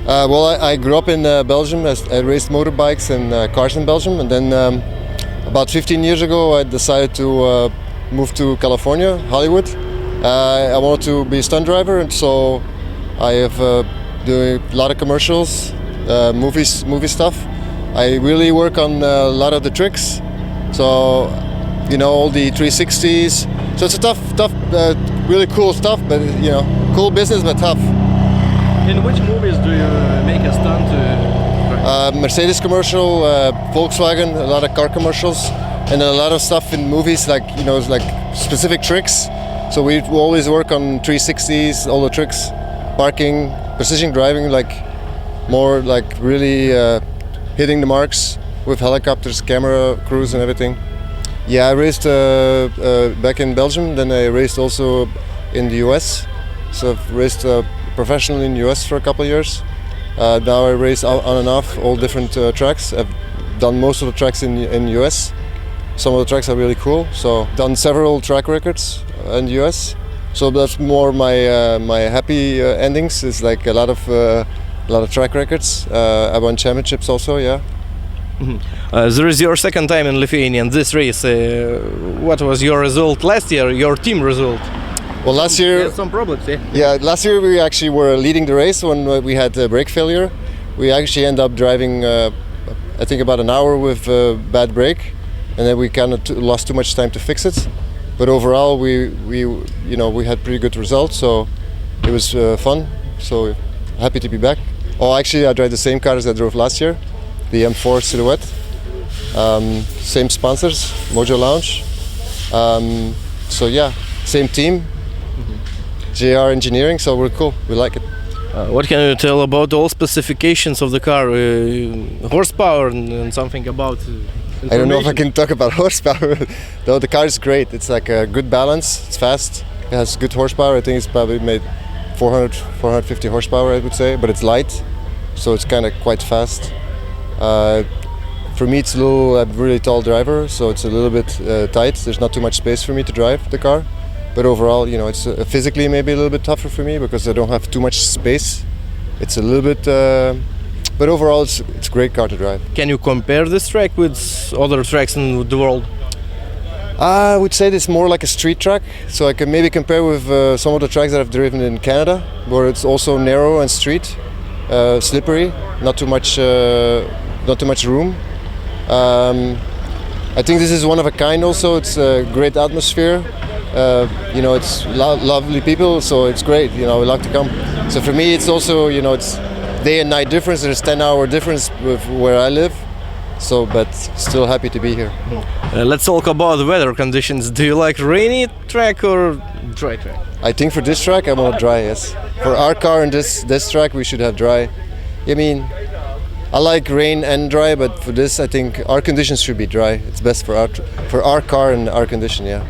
Well, I grew up in Belgium. I raced motorbikes and cars in Belgium, and then about 15 years ago I decided to move to California, Hollywood. I wanted to be a stunt driver, and so I have doing a lot of commercials, movie stuff. I really work on a lot of the tricks, so all the 360s. So it's a tough, really cool stuff, but cool business, but tough. In which movies do you make a stunt? Mercedes commercial, Volkswagen, a lot of car commercials, and a lot of stuff in movies like specific tricks. So we always work on 360s, all the tricks, parking, precision driving, more really hitting the marks with helicopters, camera crews, and everything. Yeah, I raced back in Belgium. Then I raced also in the US. So I've raced professionally in the US for a couple of years. Now I race on and off all different tracks. I've done most of the tracks in the US. Some of the tracks are really cool. So done several track records in the US. So that's more my happy endings. Is like a lot of track records. I won championships also. Yeah. Mm-hmm. There is your second time in Lithuania in this race. What was your result last year? Your team result? Well, last year some problems. Yeah, last year we actually were leading the race when we had brake failure. We actually ended up driving, I think, about an hour with bad brake, and then we kind of lost too much time to fix it. But overall, we had pretty good results, so it was fun. So happy to be back. Oh, actually, I drive the same car as I drove last year, the M4 Silhouette. Same sponsors, MOJO Lounge. So yeah, same team. JR Engineering, so we're cool. We like it. What can you tell about all specifications of the car, horsepower and something about? I don't know if I can talk about horsepower. Though the car is great. It's like a good balance. It's fast. It has good horsepower. I think it's probably made 450 horsepower, I would say, but it's light, so it's kind of quite fast. For me, it's I'm a really tall driver, so it's a little bit tight. There's not too much space for me to drive the car. But overall, it's physically maybe a little bit tougher for me because I don't have too much space. It's a little bit, but overall, it's a great car to drive. Can you compare this track with other tracks in the world? I would say it's more like a street track. So I can maybe compare with some of the tracks that I've driven in Canada, where it's also narrow and street, slippery, not too much room. I think this is one of a kind. Also, it's a great atmosphere. It's lovely people, so it's great. We like to come. So for me, it's also it's day and night difference. There's 10-hour difference with where I live. So, but still happy to be here. Let's talk about the weather conditions. Do you like rainy track or dry track? I think for this track, I want dry. Yes. For our car and this track, we should have dry. I mean, I like rain and dry, but for this, I think our conditions should be dry. It's best for our car and our condition. Yeah.